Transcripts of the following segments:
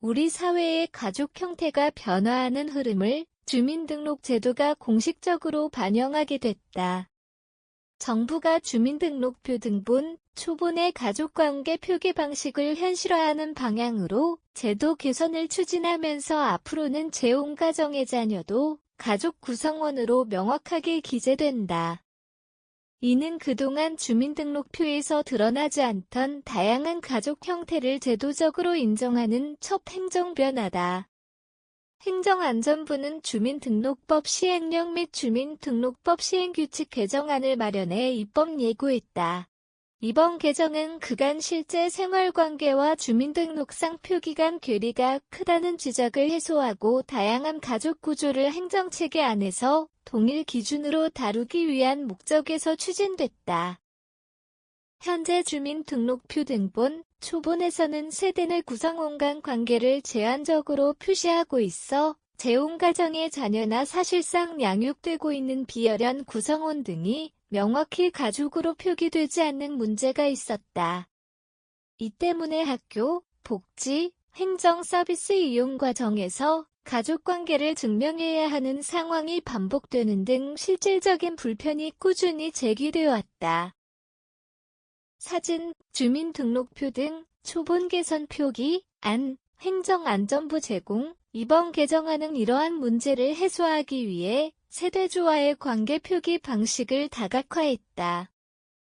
우리 사회의 가족 형태가 변화하는 흐름을 주민등록 제도가 공식적으로 반영하게 됐다. 정부가 주민등록표 등본, 초본의 가족관계 표기 방식을 현실화하는 방향으로 제도 개선을 추진하면서 앞으로는 재혼가정의 자녀도 가족 구성원으로 명확하게 기재된다. 이는 그동안 주민등록표에서 드러나지 않던 다양한 가족 형태를 제도적으로 인정하는 첫 행정 변화다. 행정안전부는 주민등록법 시행령 및 주민등록법 시행규칙 개정안을 마련해 입법 예고했다. 이번 개정은 그간 실제 생활관계와 주민등록상 표기 간 괴리가 크다는 지적을 해소하고 다양한 가족 구조를 행정체계 안에서 동일 기준으로 다루기 위한 목적에서 추진됐다. 현재 주민등록표 등본, 초본에서는 세대 내 구성원 간 관계를 제한적으로 표시하고 있어 재혼가정의 자녀나 사실상 양육되고 있는 비혈연 구성원 등이 명확히 가족으로 표기되지 않는 문제가 있었다. 이 때문에 학교, 복지, 행정 서비스 이용 과정에서 가족관계를 증명해야 하는 상황이 반복되는 등 실질적인 불편이 꾸준히 제기되어 왔다. 사진, 주민등록표 등 초본 개선 표기, 안, 행정안전부 제공, 이번 개정안은 이러한 문제를 해소하기 위해 세대주와의 관계 표기 방식을 다각화했다.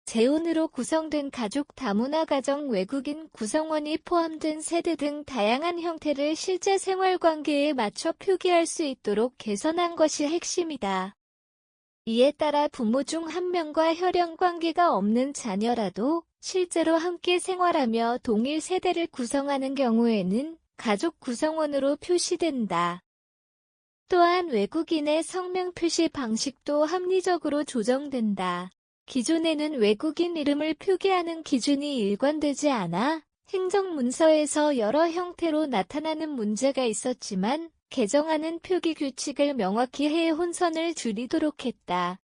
재혼으로 구성된 가족 다문화 가정 외국인 구성원이 포함된 세대 등 다양한 형태를 실제 생활관계에 맞춰 표기할 수 있도록 개선한 것이 핵심이다. 이에 따라 부모 중 한 명과 혈연 관계가 없는 자녀라도 실제로 함께 생활하며 동일 세대를 구성하는 경우에는 가족 구성원으로 표시된다. 또한 외국인의 성명 표시 방식도 합리적으로 조정된다. 기존에는 외국인 이름을 표기하는 기준이 일관되지 않아 행정문서에서 여러 형태로 나타나는 문제가 있었지만 개정안은 표기 규칙을 명확히 해 혼선을 줄이도록 했다.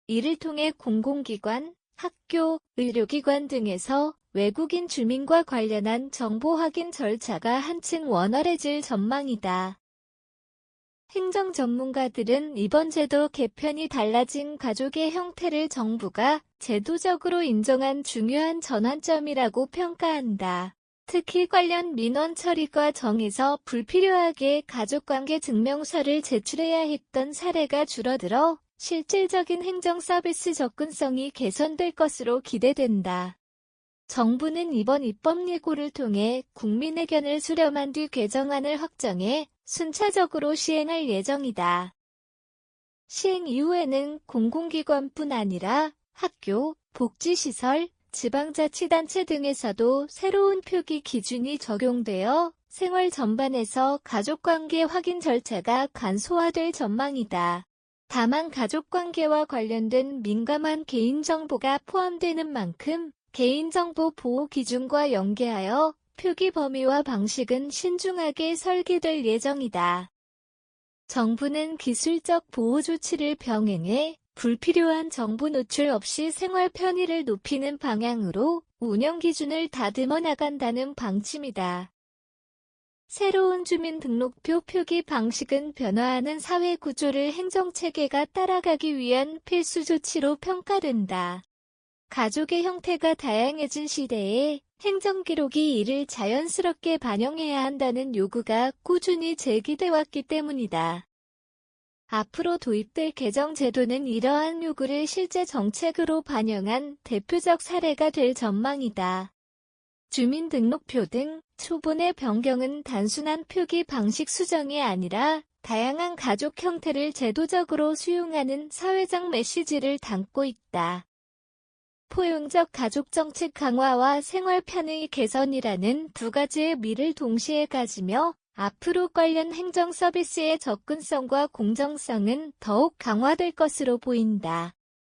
이를 통해 공공기관, 학교, 의료기관 등에서 외국인 주민과 관련한 정보 확인 절차가 한층 원활해질 전망이다. 행정 전문가들은 이번 제도 개편이 달라진 가족의 형태를 정부가 제도적으로 인정한 중요한 전환점이라고 평가한다. 특히 관련 민원 처리 과정에서 불필요하게 가족관계 증명서를 제출해야 했던 사례가 줄어들어 실질적인 행정 서비스 접근성이 개선될 것으로 기대된다. 정부는 이번 입법 예고를 통해 국민 의견을 수렴한 뒤 개정안을 확정해 순차적으로 시행할 예정이다. 시행 이후에는 공공기관뿐 아니라 학교, 복지시설, 지방자치단체 등에서도 새로운 표기 기준이 적용되어 생활 전반에서 가족관계 확인 절차가 간소화될 전망이다. 다만 가족관계와 관련된 민감한 개인정보가 포함되는 만큼 개인정보 보호 기준과 연계하여 표기 범위와 방식은 신중하게 설계될 예정이다. 정부는 기술적 보호 조치를 병행해 불필요한 정보 노출 없이 생활 편의를 높이는 방향으로 운영 기준을 다듬어 나간다는 방침이다. 새로운 주민등록표 표기 방식은 변화하는 사회 구조를 행정체계가 따라가기 위한 필수 조치로 평가된다. 가족의 형태가 다양해진 시대에 행정기록이 이를 자연스럽게 반영해야 한다는 요구가 꾸준히 제기돼 왔기 때문이다. 앞으로 도입될 개정 제도는 이러한 요구를 실제 정책으로 반영한 대표적 사례가 될 전망이다. 주민등록표 등 초본의 변경은 단순한 표기 방식 수정이 아니라 다양한 가족 형태를 제도적으로 수용하는 사회적 메시지를 담고 있다. 포용적 가족정책 강화와 생활 편의 개선이라는 두 가지의 미를 동시에 가지며 앞으로 관련 행정 서비스의 접근성과 공정성은 더욱 강화될 것으로 보인다.